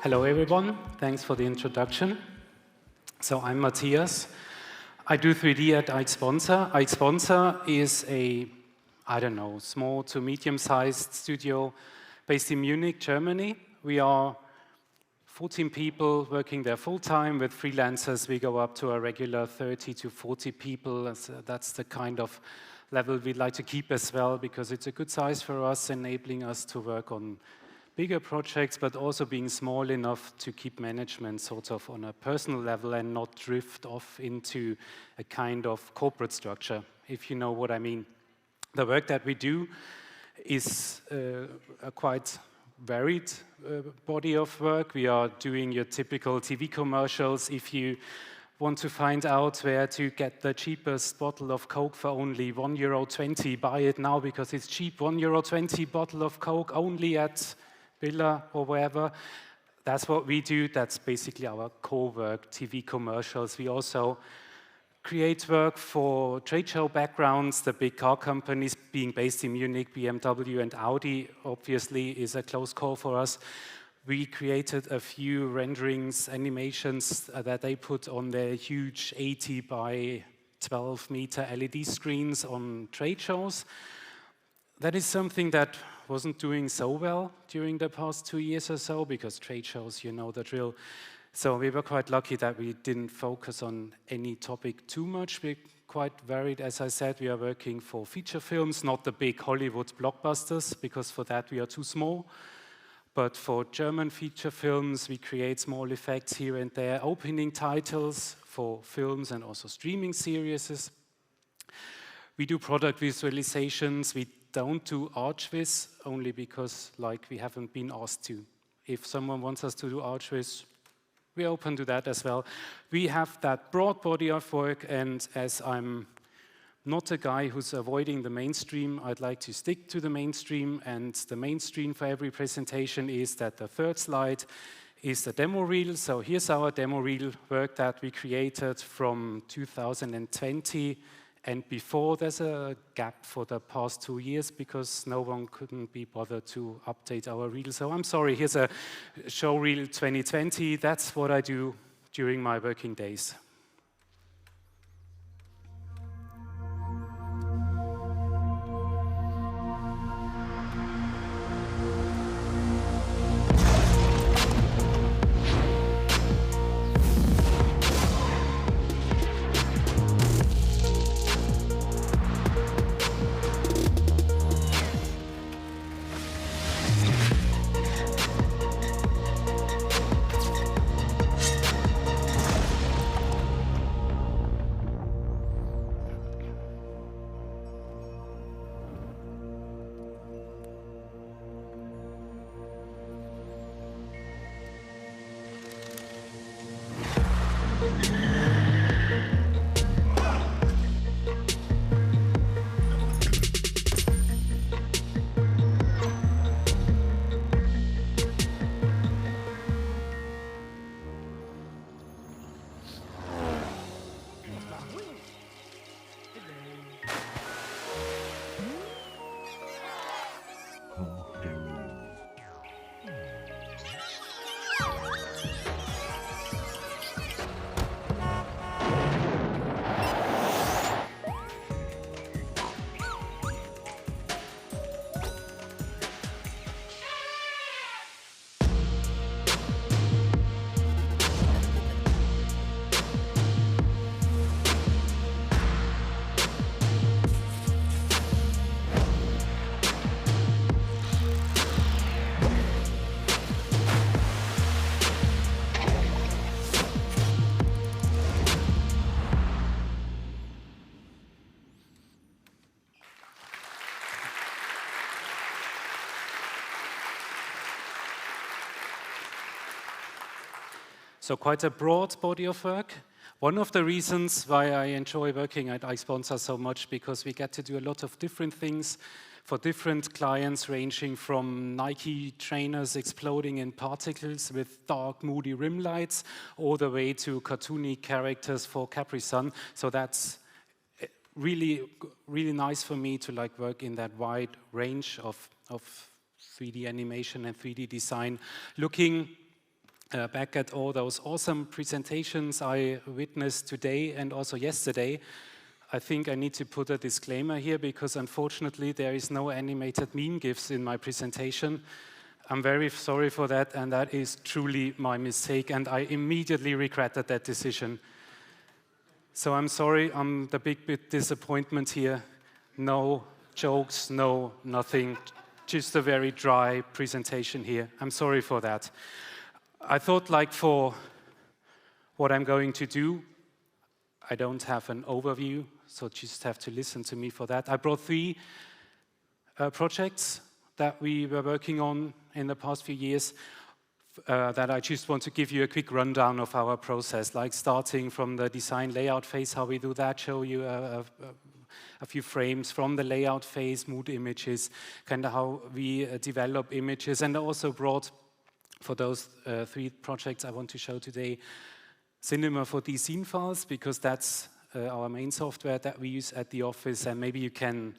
Hello everyone, thanks for the introduction. So I'm Matthias. I do 3D at Aixsponza. Aixsponza is a, small to medium-sized studio based in Munich, Germany. We are 14 people working there full-time. With freelancers, we go up to a regular 30 to 40 people. That's the kind of level we'd like to keep as well, because it's a good size for us, enabling us to work on bigger projects, but also being small enough to keep management sort of on a personal level and not drift off into a kind of corporate structure, if you know what I mean. The work that we do is a quite varied body of work. We are doing your typical TV commercials. If you want to find out where to get the cheapest bottle of Coke for only €1.20, buy it now because it's cheap. €1.20 bottle of Coke only at Villa or wherever. That's what we do. That's basically our core work, TV commercials. We also create work for trade show backgrounds. The big car companies being based in Munich, BMW and Audi, obviously is a close call for us. We created a few renderings, animations that they put on their huge 80 by 12 meter LED screens on trade shows. That is something that wasn't doing so well during the past 2 years or so, because trade shows, you know the drill. So we were quite lucky that we didn't focus on any topic too much. We're quite varied, as I said. We are working for feature films, not the big Hollywood blockbusters, because for that we are too small. But for German feature films, we create small effects here and there, opening titles for films and also streaming series. We do product visualizations. We don't do ArchViz, only because we haven't been asked to. If someone wants us to do ArchViz, we're open to that as well. We have that broad body of work, and as I'm not a guy who's avoiding the mainstream, I'd like to stick to the mainstream, and the mainstream for every presentation is that the third slide is the demo reel. So here's our demo reel work that we created from 2020 and before. There's a gap for the past 2 years because no one couldn't be bothered to update our reel. So I'm sorry, here's a show reel 2020. That's what I do during my working days. So quite a broad body of work. One of the reasons why I enjoy working at Aixsponza so much, because we get to do a lot of different things for different clients, ranging from Nike trainers exploding in particles with dark, moody rim lights, all the way to cartoony characters for Capri Sun. So that's really nice for me to work in that wide range of 3D animation and 3D design, looking back at all those awesome presentations I witnessed today and also yesterday, I think I need to put a disclaimer here because unfortunately there is no animated meme GIFs in my presentation. I'm very sorry for that, and that is truly my mistake, and I immediately regretted that decision. So I'm sorry, I'm the bit disappointment here. No jokes, no nothing, just a very dry presentation here. I'm sorry for that. I thought, like, for what I'm going to do, I don't have an overview, so just have to listen to me for that. I brought 3 projects that we were working on in the past few years that I just want to give you a quick rundown of our process, like starting from the design layout phase, how we do that, show you a few frames from the layout phase, mood images, kind of how we develop images, and I also brought, for those 3 projects I want to show today, Cinema 4D scene files, because that's our main software that we use at the office, and maybe you can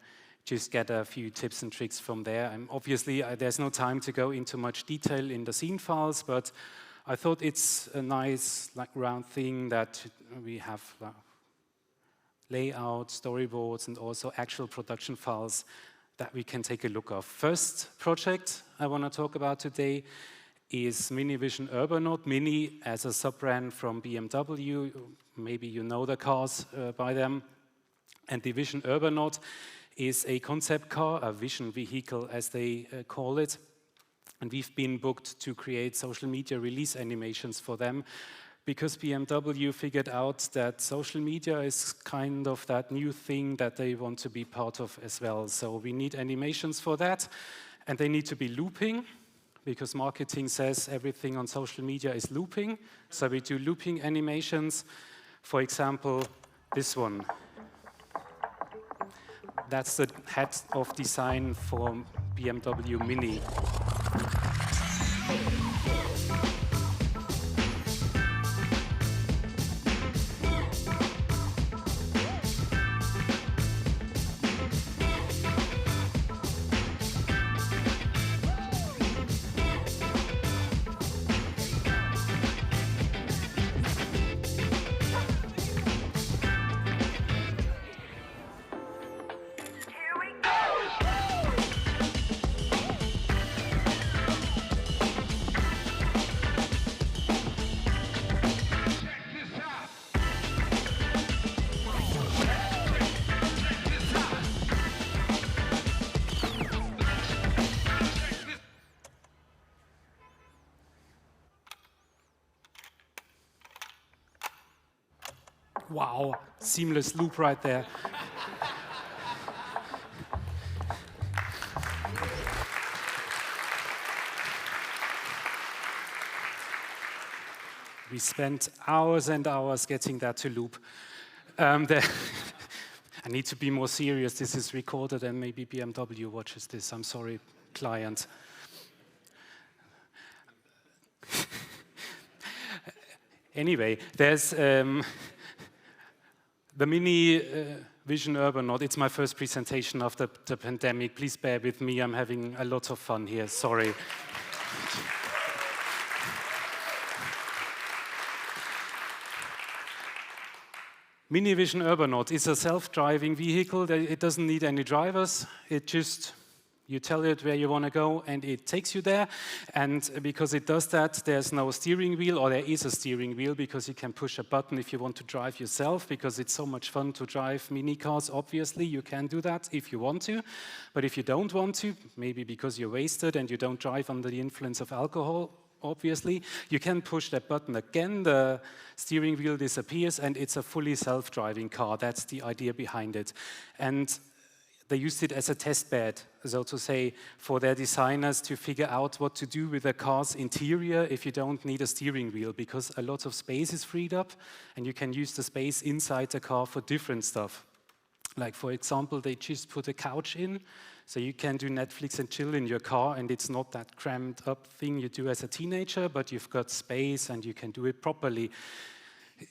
just get a few tips and tricks from there. And obviously, there's no time to go into much detail in the scene files, but I thought it's a nice, like, round thing that we have layout, storyboards, and also actual production files that we can take a look of. First project I want to talk about today is Mini Vision Urbanaut. Mini as a sub-brand from BMW. Maybe you know the cars by them. And the Vision Urbanaut is a concept car, a vision vehicle as they call it. And we've been booked to create social media release animations for them because BMW figured out that social media is kind of that new thing that they want to be part of as well. So we need animations for that, and they need to be looping because marketing says everything on social media is looping. So we do looping animations. For example, this one. That's the head of design for BMW Mini. Wow, seamless loop right there. We spent hours and hours getting that to loop. I need to be more serious. This is recorded and maybe BMW watches this. I'm sorry, client. Anyway, there's the Mini Vision Urbanaut. It's my first presentation after the pandemic. Please bear with me. I'm having a lot of fun here. Sorry. Mini Vision Urbanaut is a self-driving vehicle. It doesn't need any drivers. It just, you tell it where you want to go and it takes you there. And because it does that, there's no steering wheel, or there is a steering wheel because you can push a button if you want to drive yourself, because it's so much fun to drive mini cars. Obviously, you can do that if you want to. But if you don't want to, maybe because you're wasted and you don't drive under the influence of alcohol, obviously, you can push that button again, the steering wheel disappears, and it's a fully self-driving car. That's the idea behind it. And they used it as a test bed, so to say, for their designers to figure out what to do with the car's interior if you don't need a steering wheel, because a lot of space is freed up, and you can use the space inside the car for different stuff. Like, for example, they just put a couch in, so you can do Netflix and chill in your car, and it's not that crammed up thing you do as a teenager, but you've got space and you can do it properly.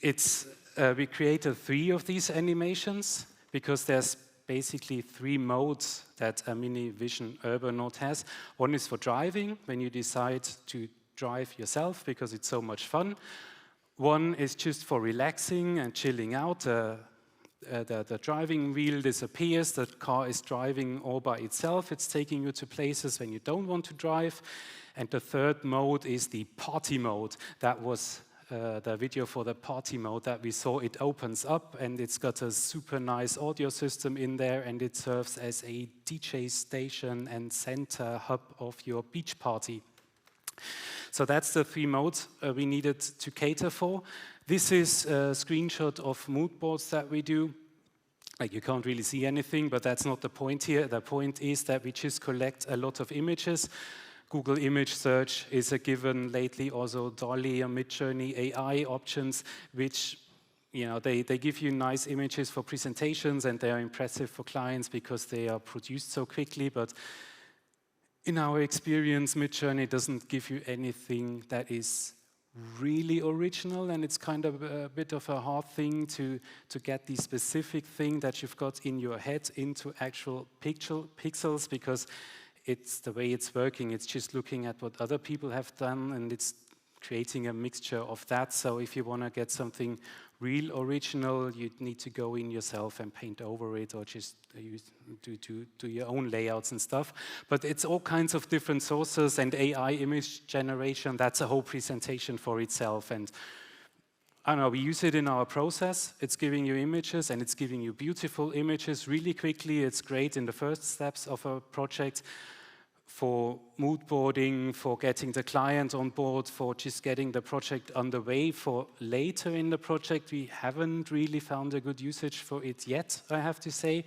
We created 3 of these animations because there's basically 3 modes that a Mini Vision Urbanaut has. One is for driving, when you decide to drive yourself because it's so much fun. One is just for relaxing and chilling out. The driving wheel disappears, the car is driving all by itself. It's taking you to places when you don't want to drive. And the third mode is the party mode. That was the video for the party mode that we saw. It opens up and it's got a super nice audio system in there, and it serves as a DJ station and center hub of your beach party. So that's the three modes we needed to cater for. This is a screenshot of mood boards that we do. Like, you can't really see anything, but that's not the point here. The point is that we just collect a lot of images. Google image search is a given lately, also DALL-E and Midjourney AI options, which, you know, they give you nice images for presentations, and they are impressive for clients because they are produced so quickly. But in our experience, Midjourney doesn't give you anything that is really original, and it's kind of a bit of a hard thing to get the specific thing that you've got in your head into actual pixels, because it's the way it's working. It's just looking at what other people have done, and it's creating a mixture of that. So if you want to get something real original, you need to go in yourself and paint over it, or just do your own layouts and stuff. But it's all kinds of different sources, and AI image generation, that's a whole presentation for itself. And I don't know, we use it in our process. It's giving you images, and it's giving you beautiful images really quickly. It's great in the first steps of a project, for mood boarding, for getting the client on board, for just getting the project underway. For later in the project, we haven't really found a good usage for it yet, I have to say.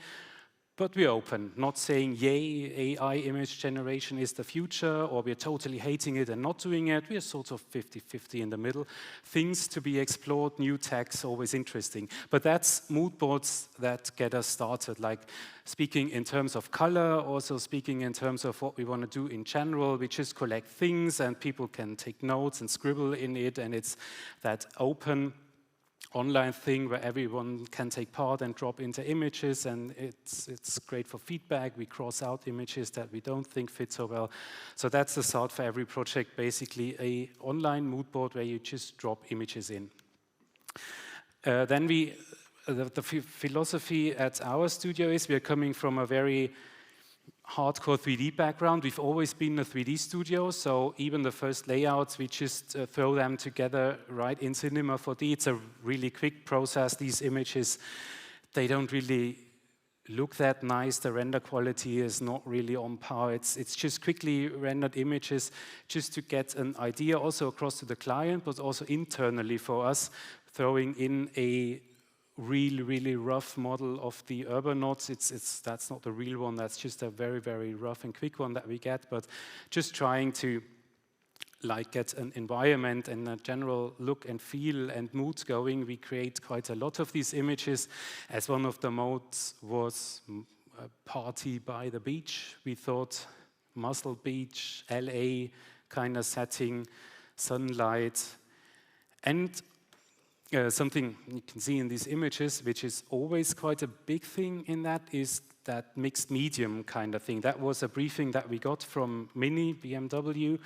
But we're open, not saying, yay, AI image generation is the future, or we're totally hating it and not doing it. We're sort of 50-50 in the middle. Things to be explored, new techs, always interesting. But that's mood boards that get us started, like speaking in terms of color, also speaking in terms of what we want to do in general. We just collect things, and people can take notes and scribble in it, and it's that open online thing where everyone can take part and drop into images, and it's great for feedback. We cross out images that we don't think fit so well. So that's the start for every project, basically a online mood board where you just drop images in. Then the philosophy at our studio is we're coming from a very hardcore 3D background. We've always been a 3D studio, so even the first layouts, we just throw them together right in Cinema 4D. It's a really quick process. These images, they don't really look that nice. The render quality is not really on par. It's just quickly rendered images just to get an idea also across to the client, but also internally for us, throwing in a really rough model of the Urbanaut. That's not the real one, that's just a very rough and quick one that we get, but just trying to like get an environment and a general look and feel and mood going. We create quite a lot of these images, as one of the modes was a party by the beach. We thought Muscle Beach, LA kind of setting, sunlight, and something you can see in these images, which is always quite a big thing in that, is that mixed medium kind of thing. That was a briefing that we got from Mini, BMW,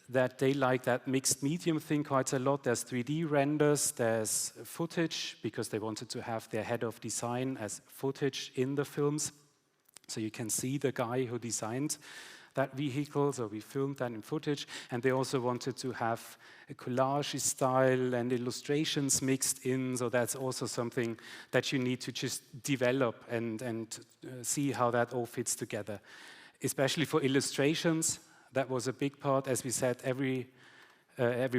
that they like that mixed medium thing quite a lot. There's 3D renders, there's footage, because they wanted to have their head of design as footage in the films. So you can see the guy who designed that vehicle, so we filmed that in footage. And they also wanted to have a collage style and illustrations mixed in, so that's also something that you need to just develop and see how that all fits together. Especially for illustrations, that was a big part. As we said, every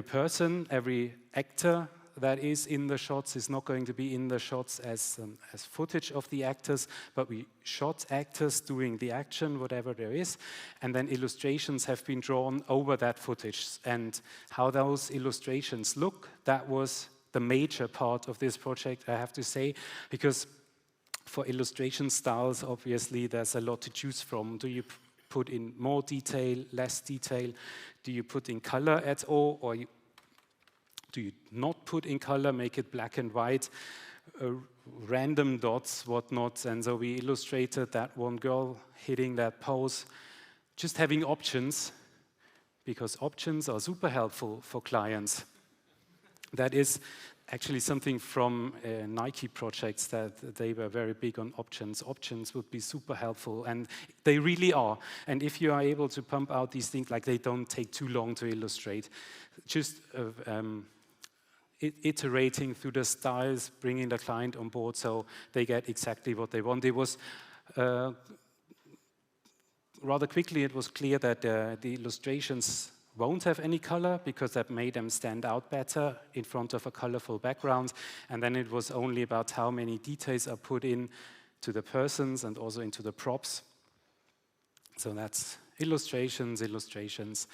person, every actor that is in the shots is not going to be in the shots as footage of the actors, but we shot actors doing the action, whatever there is, and then illustrations have been drawn over that footage. And how those illustrations look, that was the major part of this project, I have to say, because for illustration styles, obviously, there's a lot to choose from. Do you put in more detail, less detail? Do you put in color at all, or do you not put in color, make it black and white, random dots, whatnot? And so we illustrated that one girl hitting that pose, just having options because options are super helpful for clients. That is actually something from Nike projects, that they were very big on options. Options would be super helpful, and they really are. And if you are able to pump out these things, like they don't take too long to illustrate, just iterating through the styles, bringing the client on board so they get exactly what they want. It was rather quickly, it was clear that the illustrations won't have any color, because that made them stand out better in front of a colorful background. And then it was only about how many details are put in to the persons and also into the props. So that's illustrations.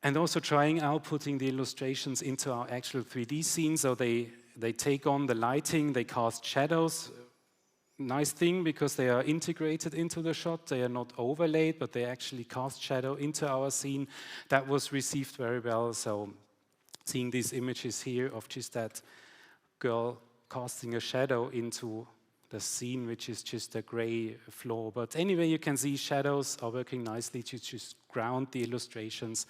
And also trying out putting the illustrations into our actual 3D scene. So they take on the lighting, they cast shadows. Nice thing, because they are integrated into the shot. They are not overlaid, but they actually cast shadow into our scene. That was received very well. So seeing these images here of just that girl casting a shadow into the scene, which is just a gray floor. But anyway, you can see shadows are working nicely to just ground the illustrations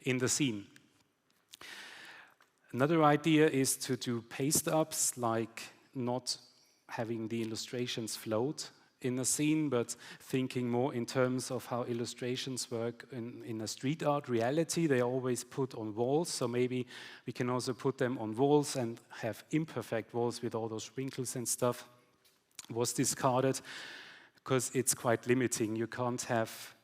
in the scene. Another idea is to do paste ups, like not having the illustrations float in a scene, but thinking more in terms of how illustrations work in a street art reality. They are always put on walls, so maybe we can also put them on walls and have imperfect walls with all those wrinkles and stuff. Was discarded because it's quite limiting. You can't have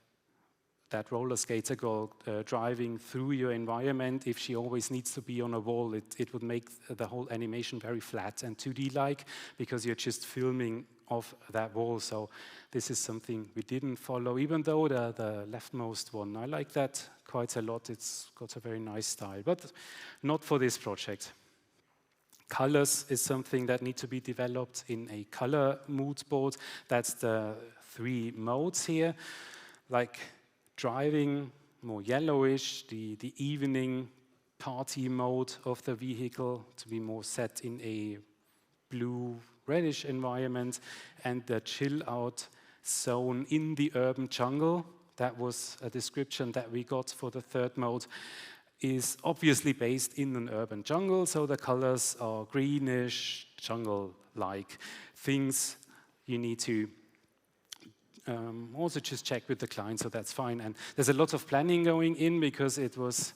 that roller skater girl driving through your environment. If she always needs to be on a wall, it would make the whole animation very flat and 2D-like, because you're just filming off that wall. So this is something we didn't follow, even though the leftmost one, I like that quite a lot. It's got a very nice style, but not for this project. Colors is something that need to be developed in a color mood board. That's the 3 modes here, like driving, more yellowish, the evening party mode of the vehicle to be more set in a blue reddish environment, and the chill out zone in the urban jungle. That was a description that we got for the 3rd mode, is obviously based in an urban jungle, so the colors are greenish, jungle-like. Things you need to also just check with the client, so that's fine. And there's a lot of planning going in, because it was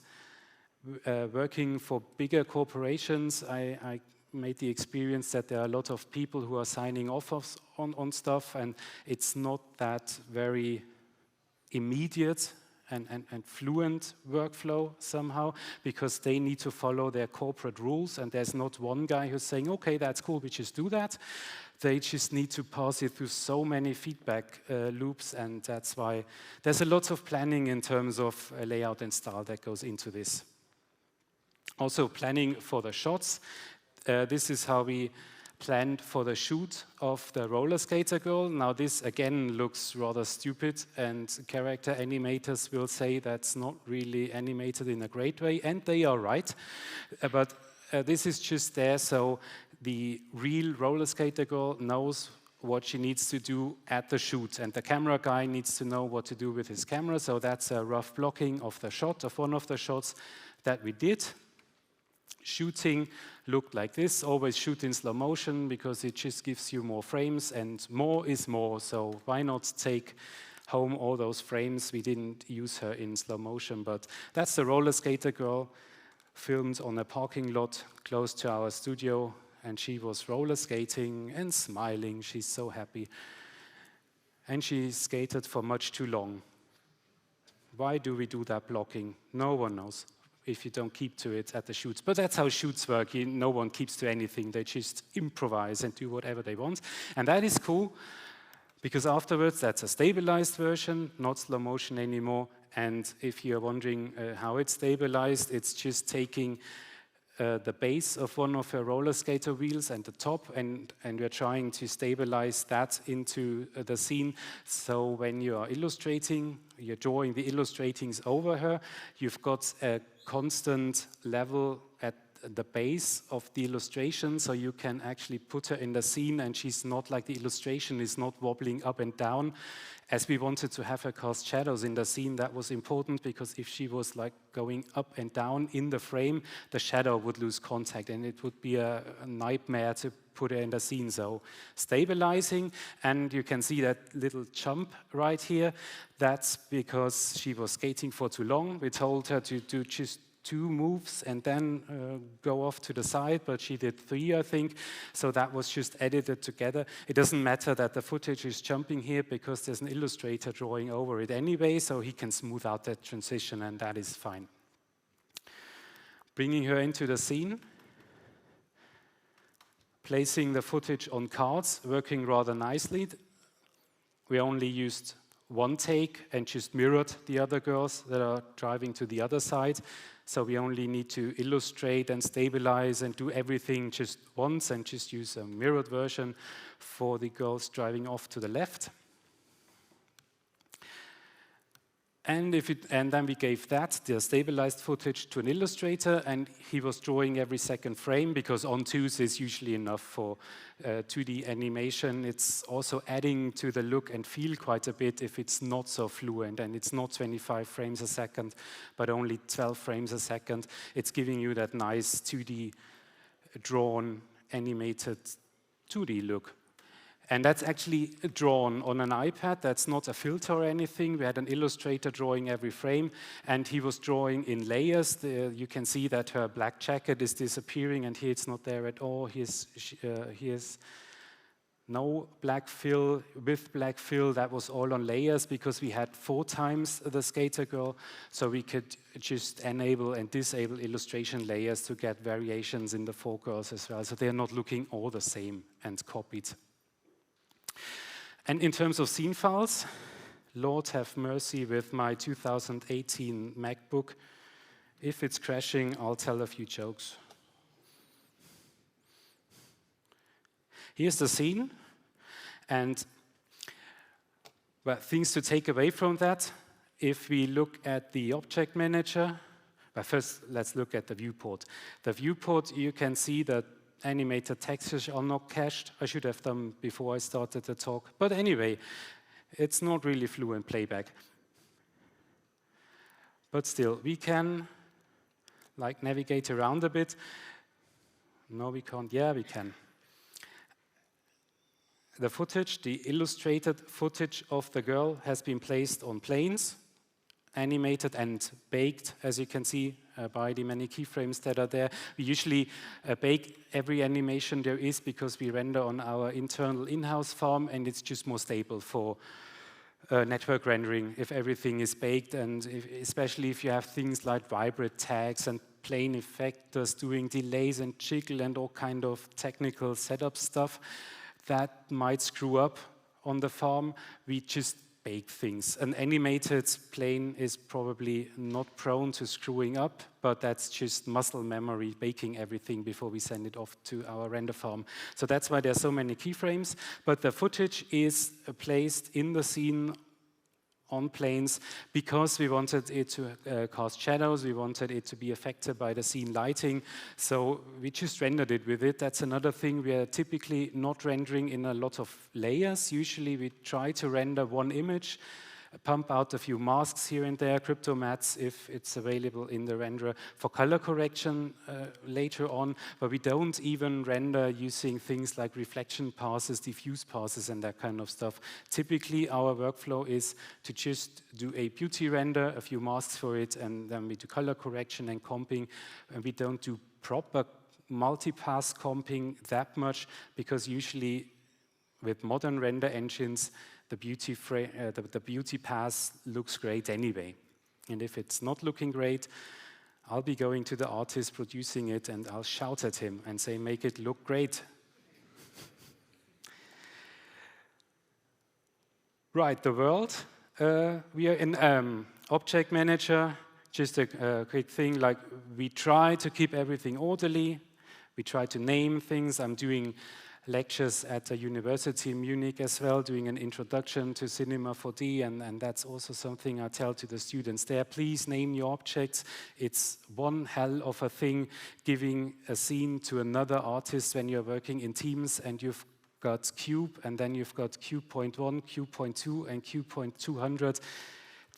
working for bigger corporations. I made the experience that there are a lot of people who are signing off on stuff, and it's not that very immediate and fluent workflow somehow, because they need to follow their corporate rules, and there's not one guy who's saying, okay, that's cool, we just do that. They just need to pass it through so many feedback loops, and that's why there's a lot of planning in terms of layout and style that goes into this. Also planning for the shots. This is how we planned for the shoot of the roller skater girl. Now this again looks rather stupid, and character animators will say that's not really animated in a great way, and they are right. But this is just there so the real roller skater girl knows what she needs to do at the shoot, and the camera guy needs to know what to do with his camera. So that's a rough blocking of the shot, of one of the shots that we did. Shooting looked like this. Always shoot in slow motion, because it just gives you more frames, and more is more. So why not take home all those frames? We didn't use her in slow motion, but that's the roller skater girl filmed on a parking lot close to our studio, and she was roller skating and smiling. She's so happy. And she skated for much too long. Why do we do that blocking? No one knows, if you don't keep to it at the shoots. But that's how shoots work. No one keeps to anything. They just improvise and do whatever they want. And that is cool, because afterwards that's a stabilized version, not slow motion anymore. And if you're wondering how it's stabilized, it's just taking the base of one of her roller skater wheels and the top, and we're trying to stabilize that into the scene. So when you are illustrating, you're drawing the illustratings over her, you've got a constant level at the base of the illustration, so you can actually put her in the scene and she's not like the illustration is not wobbling up and down. As we wanted to have her cast shadows in the scene, that was important because if she was like going up and down in the frame, the shadow would lose contact and it would be a nightmare to put her in the scene. So stabilizing, and you can see that little jump right here. That's because she was skating for too long. We told her to do just 2 moves and then go off to the side, but she did 3, I think. So that was just edited together. It doesn't matter that the footage is jumping here because there's an illustrator drawing over it anyway, so he can smooth out that transition, and that is fine. Bringing her into the scene, placing the footage on cards, working rather nicely. We only used 1 take and just mirrored the other girls that are driving to the other side. So we only need to illustrate and stabilize and do everything just once and just use a mirrored version for the girls driving off to the left. And then we gave that, the stabilized footage, to an illustrator, and he was drawing every second frame because on-twos is usually enough for 2D animation. It's also adding to the look and feel quite a bit if it's not so fluent and it's not 25 frames a second, but only 12 frames a second. It's giving you that nice 2D drawn, animated 2D look. And that's actually drawn on an iPad. That's not a filter or anything. We had an illustrator drawing every frame, and he was drawing in layers. You can see that her black jacket is disappearing, and here it's not there at all. Here's no black fill. With black fill, that was all on layers because we had 4 times the skater girl, so we could just enable and disable illustration layers to get variations in the 4 girls as well. So they're not looking all the same and copied. And in terms of scene files, Lord have mercy with my 2018 MacBook. If it's crashing, I'll tell a few jokes. Here's the scene, and well, things to take away from that. If we look at the object manager, well, first let's look at the viewport. The viewport, you can see that animated textures are not cached. I should have done before I started the talk. But anyway, it's not really fluent playback. But still, we can like navigate around a bit. No, we can't. Yeah, we can. The footage, the illustrated footage of the girl has been placed on planes, animated and baked, as you can see by the many keyframes that are there. We usually bake every animation there is because we render on our internal in-house farm, and it's just more stable for network rendering if everything is baked, and especially if you have things like vibrate tags and plane effectors doing delays and jiggle and all kind of technical setup stuff that might screw up on the farm. We just bake things. An animated plane is probably not prone to screwing up, but that's just muscle memory, baking everything before we send it off to our render farm. So that's why there's so many keyframes, but the footage is placed in the scene on planes because we wanted it to cast shadows, we wanted it to be affected by the scene lighting, so we just rendered it with it. That's another thing. We are typically not rendering in a lot of layers. Usually we try to render 1 image, pump out a few masks here and there, crypto mats if it's available in the renderer for color correction later on, but we don't even render using things like reflection passes, diffuse passes and that kind of stuff. Typically our workflow is to just do a beauty render, a few masks for it, and then we do color correction and comping, and we don't do proper multipass comping that much because usually with modern render engines the beauty pass looks great anyway. And if it's not looking great, I'll be going to the artist producing it and I'll shout at him and say, make it look great. Right, the world. We are in Object Manager. Just a quick thing, like we try to keep everything orderly. We try to name things. I'm doing lectures at a university in Munich as well, doing an introduction to Cinema 4D, and that's also something I tell to the students there. Please name your objects. It's one hell of a thing giving a scene to another artist when you're working in teams and you've got cube, and then you've got cube 0.1, cube 0.2, and cube 0.200.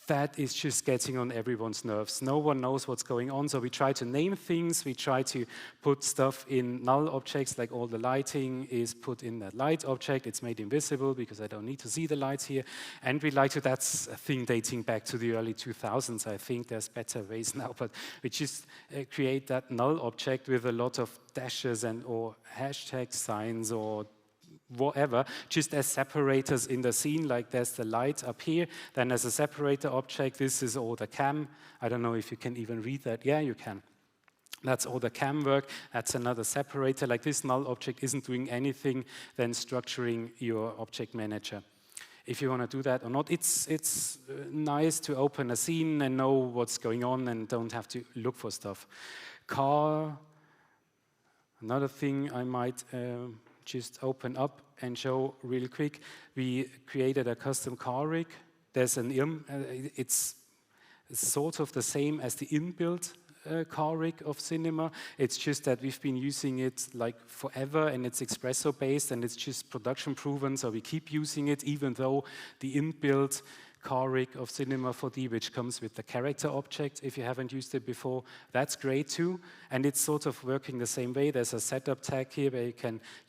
That is just getting on everyone's nerves. No one knows what's going on, so we try to name things, we try to put stuff in null objects, like all the lighting is put in that light object, it's made invisible because I don't need to see the lights here, and we like to, that's a thing dating back to the early 2000s, I think there's better ways now, but we just create that null object with a lot of dashes and or hashtag signs or whatever, just as separators in the scene, like there's the light up here, then as a separator object, this is all the cam. I don't know if you can even read that. Yeah, you can. That's all the cam work. That's another separator. Like this null object isn't doing anything than structuring your object manager. If you want to do that or not, it's nice to open a scene and know what's going on and don't have to look for stuff. Car, another thing I might just open up and show real quick. We created a custom car rig. There's an it's sort of the same as the inbuilt car rig of Cinema. It's just that we've been using it like forever, and it's espresso based, and it's just production proven, so we keep using it, even though the inbuilt car rig of Cinema 4D, which comes with the character object, if you haven't used it before, that's great too. And it's sort of working the same way. There's a setup tag here where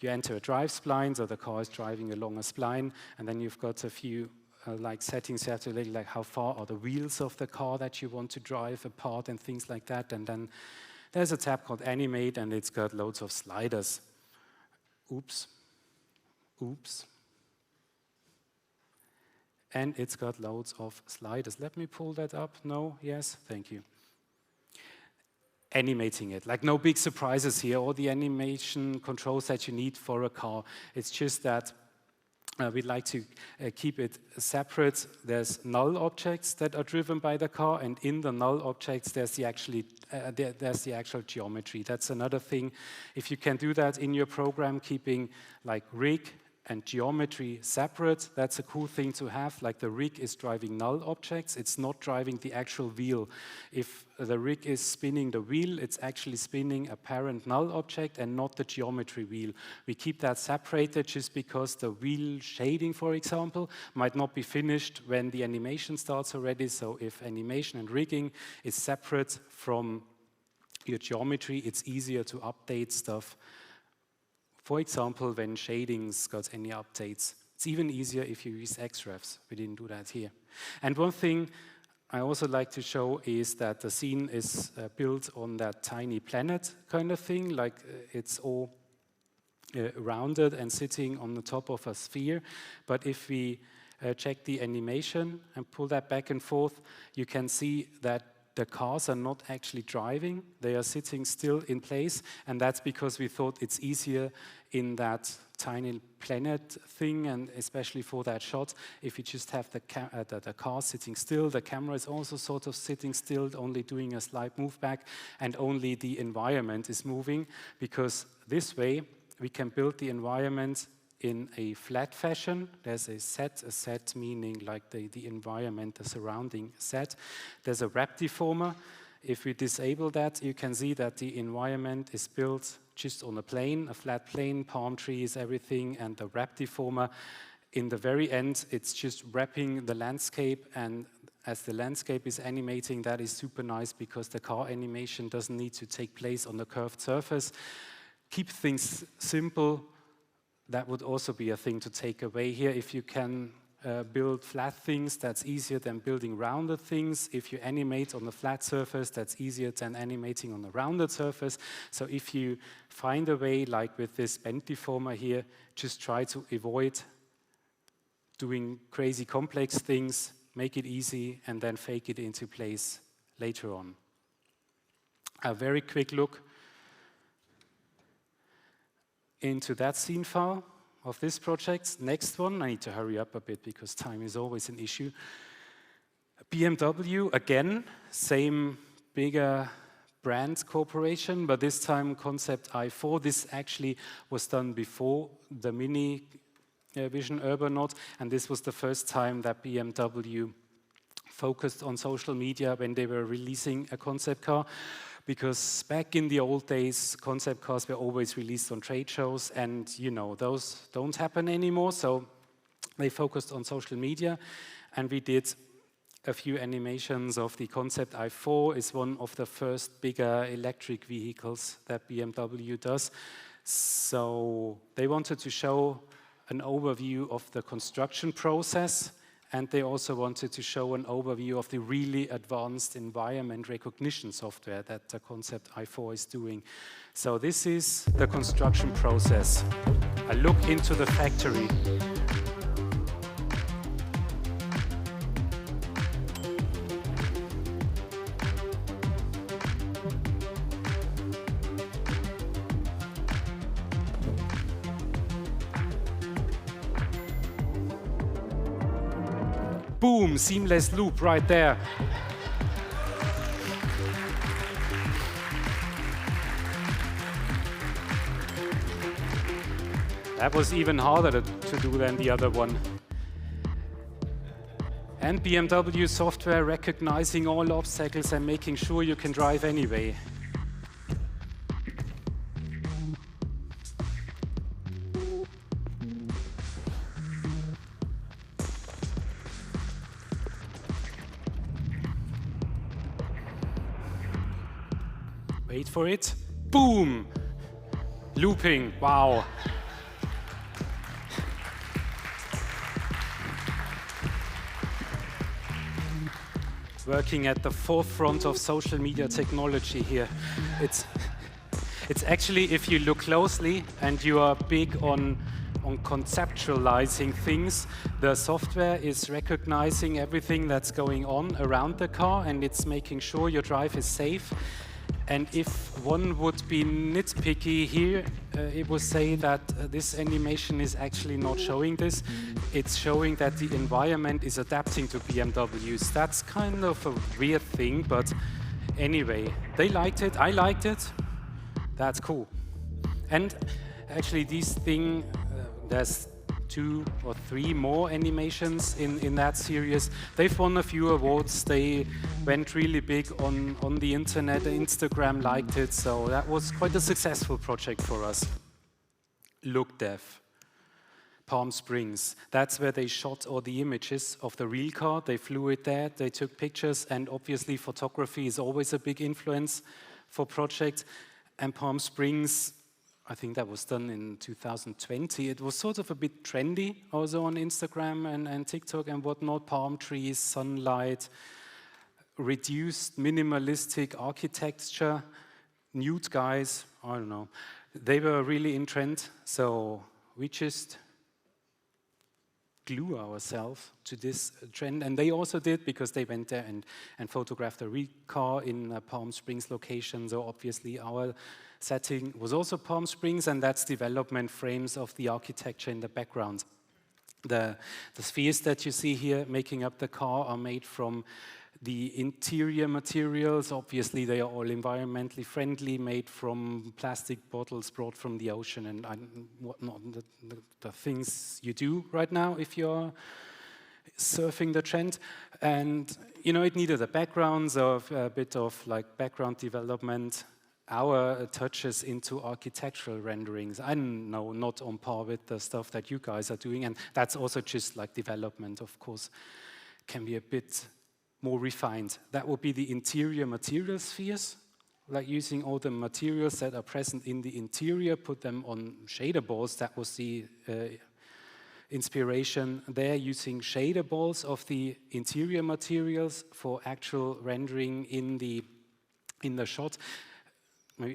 you enter a drive spline, so the car is driving along a spline, and then you've got a few like settings you have to like how far are the wheels of the car that you want to drive apart and things like that. And then there's a tab called Animate, and it's got loads of sliders. Oops. Oops. And it's got loads of sliders. Let me pull that up. No? Yes? Thank you. Animating it. Like no big surprises here. All the animation controls that you need for a car. It's just that we'd like to keep it separate. There's null objects that are driven by the car, and in the null objects there's the actual geometry. That's another thing. If you can do that in your program, keeping like rig and geometry separate, that's a cool thing to have. Like the rig is driving null objects, it's not driving the actual wheel. If the rig is spinning the wheel, it's actually spinning a parent null object and not the geometry wheel. We keep that separated just because the wheel shading, for example, might not be finished when the animation starts already. So if animation and rigging is separate from your geometry, it's easier to update stuff. For example, when shading's got any updates. It's even easier if you use XREFs. We didn't do that here. And one thing I also like to show is that the scene is built on that tiny planet kind of thing, like it's all rounded and sitting on the top of a sphere. But if we check the animation and pull that back and forth, you can see that the cars are not actually driving, they are sitting still in place, and that's because we thought it's easier in that tiny planet thing, and especially for that shot, if you just have the car sitting still, the camera is also sort of sitting still, only doing a slight move back, and only the environment is moving, because this way we can build the environment in a flat fashion. There's a set meaning like the environment, the surrounding set. There's a wrap deformer. If we disable that, you can see that the environment is built just on a plane, a flat plane, palm trees, everything, and the wrap deformer. In the very end, it's just wrapping the landscape, and as the landscape is animating, that is super nice because the car animation doesn't need to take place on the curved surface. Keep things simple. That would also be a thing to take away here. If you can build flat things, that's easier than building rounded things. If you animate on a flat surface, that's easier than animating on a rounded surface. So if you find a way, like with this bend deformer here, just try to avoid doing crazy complex things, make it easy, and then fake it into place later on. A very quick look into that scene file of this project. Next one, I need to hurry up a bit because time is always an issue. BMW, again, same bigger brand cooperation, but this time Concept i4. This actually was done before the Mini Vision Urbanaut, and this was the first time that BMW focused on social media when they were releasing a concept car, because back in the old days, concept cars were always released on trade shows, and you know, those don't happen anymore, so they focused on social media, and we did a few animations of the Concept i4. Is one of the first bigger electric vehicles that BMW does. So they wanted to show an overview of the construction process, and they also wanted to show an overview of the really advanced environment recognition software that the Concept i4 is doing. So this is the construction process. A look into the factory. Boom, seamless loop right there. That was even harder to do than the other one. And BMW software recognizing all obstacles and making sure you can drive anyway. Wait for it. Boom! Looping. Wow. Working at the forefront of social media technology here. It's actually, if you look closely and you are big on conceptualizing things, the software is recognizing everything that's going on around the car, and it's making sure your drive is safe. And if one would be nitpicky here, it would say that this animation is actually not showing this. It's showing that the environment is adapting to BMWs. That's kind of a weird thing, but anyway, they liked it, I liked it. That's cool. And actually this thing, there's 2 or 3 more animations in that series. They've won a few awards. They went really big on the internet. Instagram liked it, so that was quite a successful project for us. Look Dev, Palm Springs. That's where they shot all the images of the real car. They flew it there, they took pictures, and obviously photography is always a big influence for projects. And Palm Springs, I think that was done in 2020. It was sort of a bit trendy also on Instagram and TikTok and whatnot. Palm trees, sunlight, reduced minimalistic architecture, nude guys, I don't know. They were really in trend, so we just glue ourselves to this trend. And they also did, because they went there and photographed a real car in a Palm Springs location. So obviously our setting was also Palm Springs, and that's development frames of the architecture in the background. The spheres that you see here making up the car are made from the interior materials. Obviously they are all environmentally friendly, made from plastic bottles brought from the ocean and whatnot, the things you do right now if you're surfing the trend. And you know, it needed a background, so a bit of like background development. Our touches into architectural renderings, I know, not on par with the stuff that you guys are doing, and that's also just like development, of course, can be a bit more refined. That would be the interior material spheres, like using all the materials that are present in the interior, put them on shader balls. That was the inspiration there, using shader balls of the interior materials for actual rendering in the shot.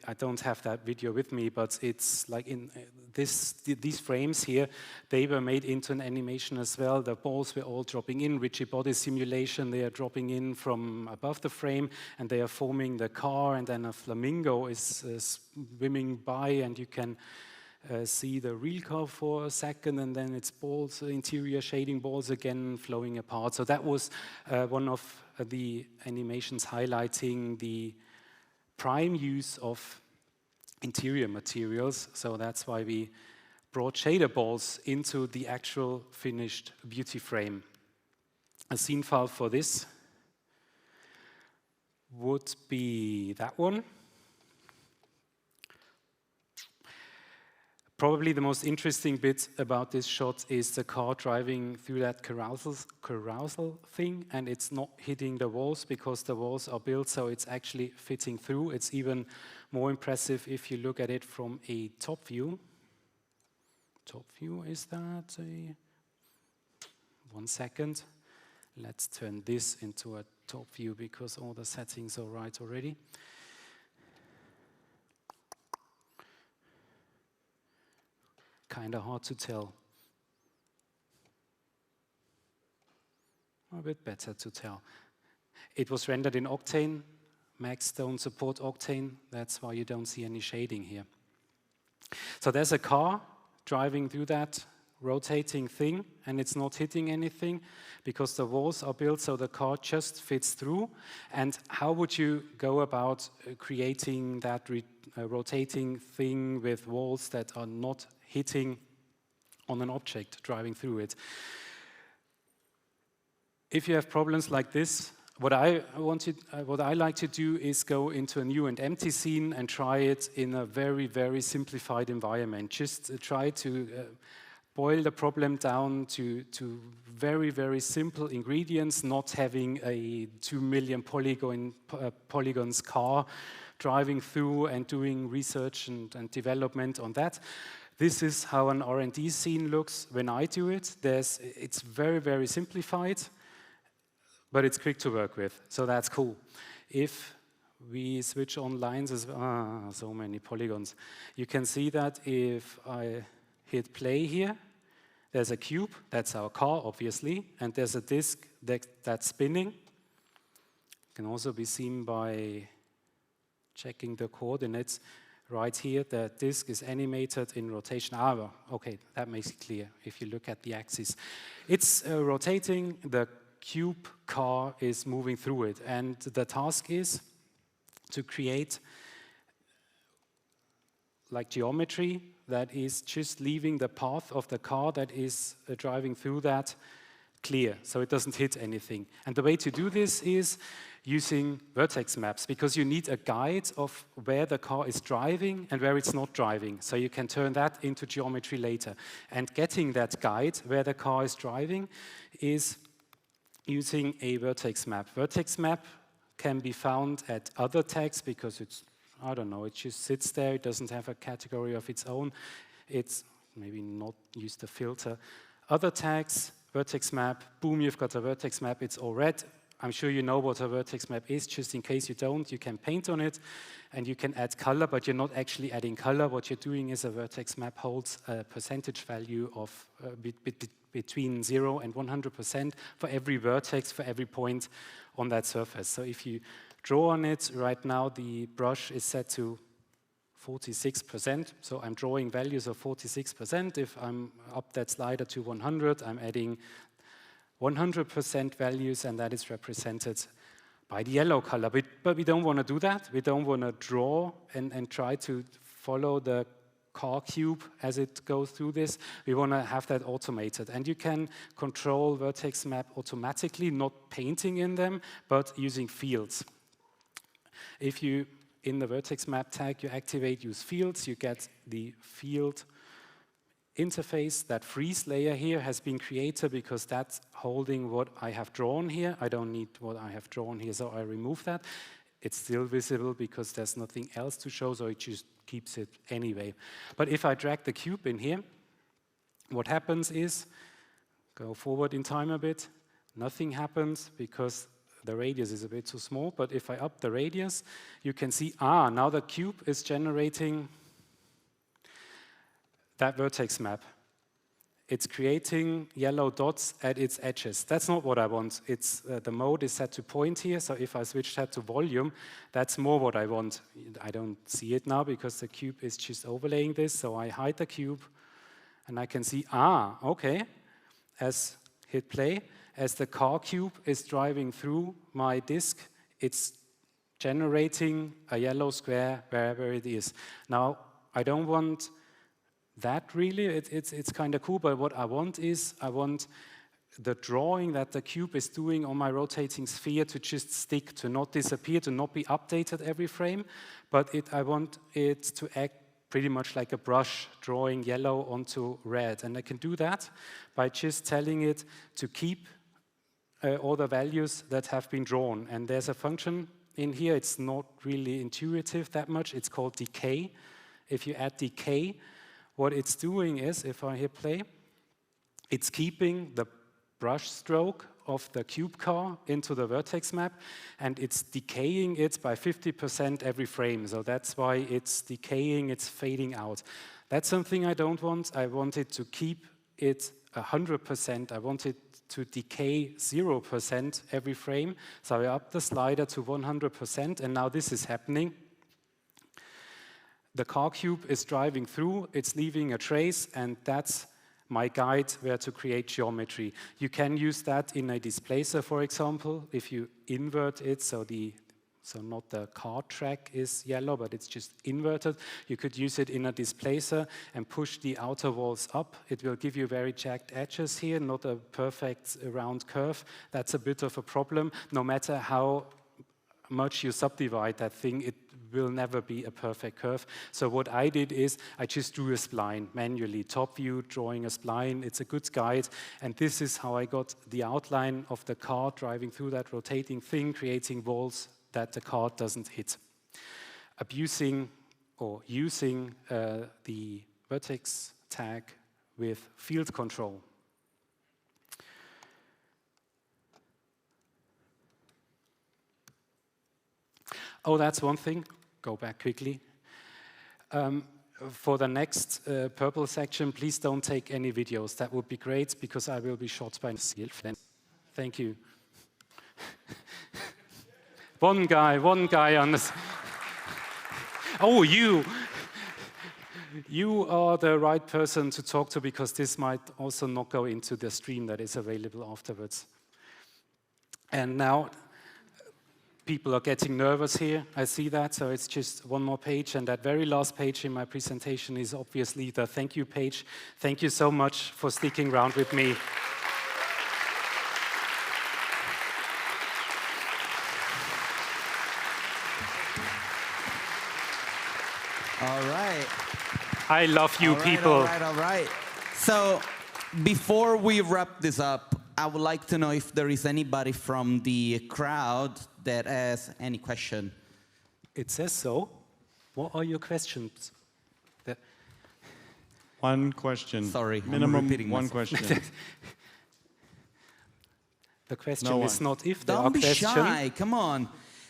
I don't have that video with me, but it's like in these frames here, they were made into an animation as well. The balls were all dropping in, rigid body simulation. They are dropping in from above the frame, and they are forming the car, and then a flamingo is swimming by, and you can see the real car for a second, and then its balls, interior shading balls again flowing apart. So that was one of the animations highlighting the prime use of interior materials, so that's why we brought shader balls into the actual finished beauty frame. A scene file for this would be that one. Probably the most interesting bit about this shot is the car driving through that carousel thing, and it's not hitting the walls because the walls are built so it's actually fitting through. It's even more impressive if you look at it from a top view. Top view, is that a... 1 second. Let's turn this into a top view because all the settings are right already. Kind of hard to tell. A bit better to tell. It was rendered in Octane. Macs don't support Octane. That's why you don't see any shading here. So there's a car driving through that rotating thing, and it's not hitting anything because the walls are built so the car just fits through. And how would you go about creating that rotating thing with walls that are not hitting on an object driving through it? If you have problems like this, what I like to do is go into a new and empty scene and try it in a very, very simplified environment. Just try to boil the problem down to very, very simple ingredients, not having a 2 million polygons car driving through and doing research and development on that. This is how an R&D scene looks when I do it. It's very, very simplified, but it's quick to work with, so that's cool. If we switch on lines as well, so many polygons. You can see that if I hit play here, there's a cube, that's our car obviously, and there's a disk that's spinning. Can also be seen by checking the coordinates. Right here, the disk is animated in rotation. Well, okay, that makes it clear if you look at the axis. It's rotating, the cube car is moving through it, and the task is to create like geometry that is just leaving the path of the car that is driving through that clear, so it doesn't hit anything. And the way to do this is using vertex maps, because you need a guide of where the car is driving and where it's not driving, so you can turn that into geometry later. And getting that guide where the car is driving is using a vertex map. Vertex map can be found at other tags because it's, I don't know, it just sits there, it doesn't have a category of its own. It's maybe not use the filter. Other tags, vertex map, boom, you've got a vertex map, it's all red. I'm sure you know what a vertex map is. Just in case you don't, you can paint on it and you can add color, but you're not actually adding color. What you're doing is a vertex map holds a percentage value of between 0 and 100% for every vertex, for every point on that surface. So if you draw on it, right now the brush is set to 46%, so I'm drawing values of 46%. If I'm up that slider to 100, I'm adding 100% values, and that is represented by the yellow color. But we don't want to do that. We don't want to draw and try to follow the car cube as it goes through this. We want to have that automated. And you can control vertex map automatically, not painting in them, but using fields. If you, in the vertex map tag, you activate use fields, you get the field interface. That freeze layer here has been created because that's holding what I have drawn here. I don't need what I have drawn here, so I remove that. It's still visible because there's nothing else to show, so it just keeps it anyway. But if I drag the cube in here, what happens is, go forward in time a bit, nothing happens because the radius is a bit too small. But if I up the radius, you can see, now the cube is generating that vertex map. It's creating yellow dots at its edges. That's not what I want. It's the mode is set to point here, so if I switch that to volume, that's more what I want. I don't see it now because the cube is just overlaying this, so I hide the cube, and I can see, okay, as hit play, as the car cube is driving through my disk, it's generating a yellow square wherever it is. Now, I don't want that really, it's kind of cool, but what I want is, I want the drawing that the cube is doing on my rotating sphere to just stick, to not disappear, to not be updated every frame, but I want it to act pretty much like a brush drawing yellow onto red. And I can do that by just telling it to keep all the values that have been drawn. And there's a function in here, it's not really intuitive that much, it's called decay. If you add decay, what it's doing is, if I hit play, it's keeping the brush stroke of the cube car into the vertex map, and it's decaying it by 50% every frame. So that's why it's decaying, it's fading out. That's something I don't want. I want it to keep it 100%. I want it to decay 0% every frame. So I up the slider to 100%, and now this is happening. The car cube is driving through, it's leaving a trace, and that's my guide where to create geometry. You can use that in a displacer, for example, if you invert it, so not the car track is yellow, but it's just inverted. You could use it in a displacer and push the outer walls up. It will give you very jagged edges here, not a perfect round curve. That's a bit of a problem. No matter how much you subdivide that thing, it will never be a perfect curve. So what I did is I just drew a spline manually, top view, drawing a spline. It's a good guide, and this is how I got the outline of the car driving through that rotating thing, creating walls that the car doesn't hit. Abusing or using the vertex tag with field control. Oh, that's one thing. Go back quickly. For the next purple section, please don't take any videos. That would be great, because I will be shot by myself. Thank you. One guy on this. Oh, you are the right person to talk to, because this might also not go into the stream that is available afterwards. And now, people are getting nervous here, I see that, so it's just one more page, and that very last page in my presentation is obviously the thank you page. Thank you so much for sticking around with me. All right. I love you people. All right. So, before we wrap this up, I would like to know if there is anybody from the crowd that has any question. It says so. What are your questions? One question. Sorry, minimum I'm repeating one myself. question. The question is not if there are Don't be questions. shy, come on.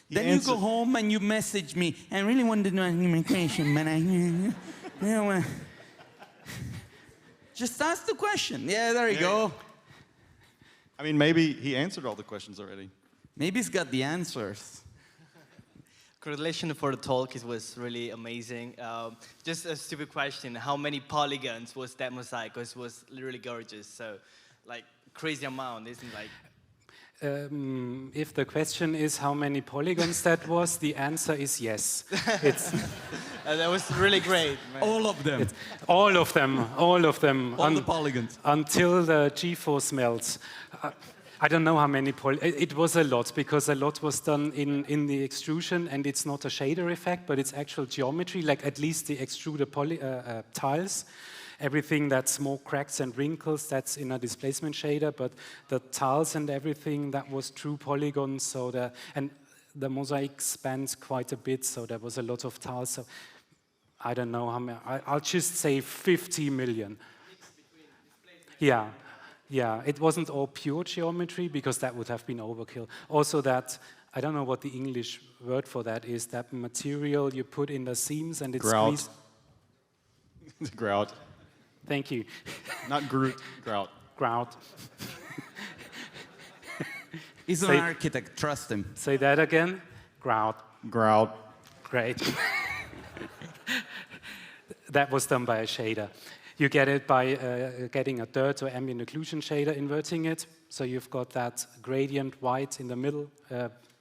Then you go home and you message me. I really wanted to know any question, but I just ask the question. Yeah, there you go. I mean, maybe he answered all the questions already. Maybe he's got the answers. Congratulations for the talk. It was really amazing. Just a stupid question. How many polygons was that mosaic? Because it was really gorgeous. So, like, crazy amount, isn't it? Like, if the question is how many polygons that was, the answer is yes. that was really great. Man. All of them. All of them. All of them. All the polygons. Until the G-force melts. I don't know how many it was a lot, because a lot was done in the extrusion, and it's not a shader effect, but it's actual geometry, like at least the extruded tiles. Everything that's more cracks and wrinkles, that's in a displacement shader, but the tiles and everything, that was true polygons. So and the mosaic spans quite a bit, so there was a lot of tiles. So I don't know how many. I'll just say 50 million. Yeah. Yeah, it wasn't all pure geometry, because that would have been overkill. Also that, I don't know what the English word for that is, that material you put in the seams and it's Grout. Grout. Thank you. Not Groot, grout. Grout. He's an architect, trust him. Say that again. Grout. Grout. Great. That was done by a shader. You get it by getting a dirt or ambient occlusion shader, inverting it. So you've got that gradient white in the middle,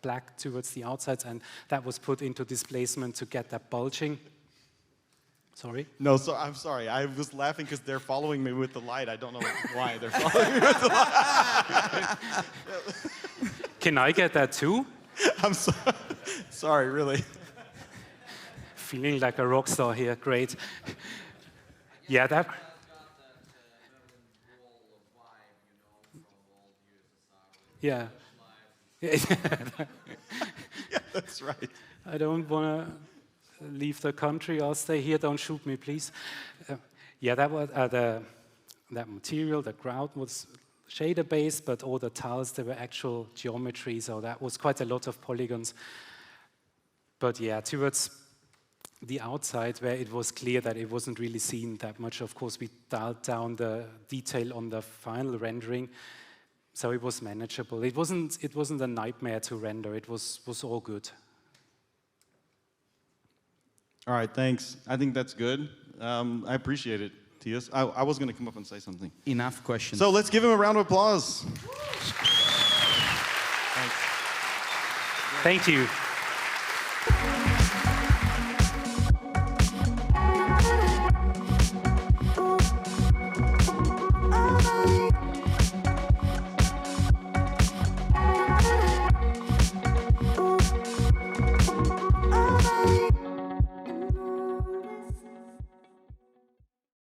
black towards the outsides, and that was put into displacement to get that bulging. Sorry? No, so I'm sorry. I was laughing because they're following me with the light. I don't know why they're following me with the light. Can I get that too? I'm sorry, really. Feeling like a rock star here, great. Yeah, that... Yeah. Yeah, that's right. I don't want to leave the country. I'll stay here. Don't shoot me, please. Yeah, that was that material. The ground was shader based, but all the tiles, they were actual geometry. So that was quite a lot of polygons. But yeah, towards the outside, where it was clear that it wasn't really seen that much, of course, we dialed down the detail on the final rendering. So it was manageable. It wasn't a nightmare to render. It was all good. All right, thanks. I think that's good. I appreciate it, Matthias. I was going to come up and say something. Enough questions. So let's give him a round of applause. Thanks. Thank you.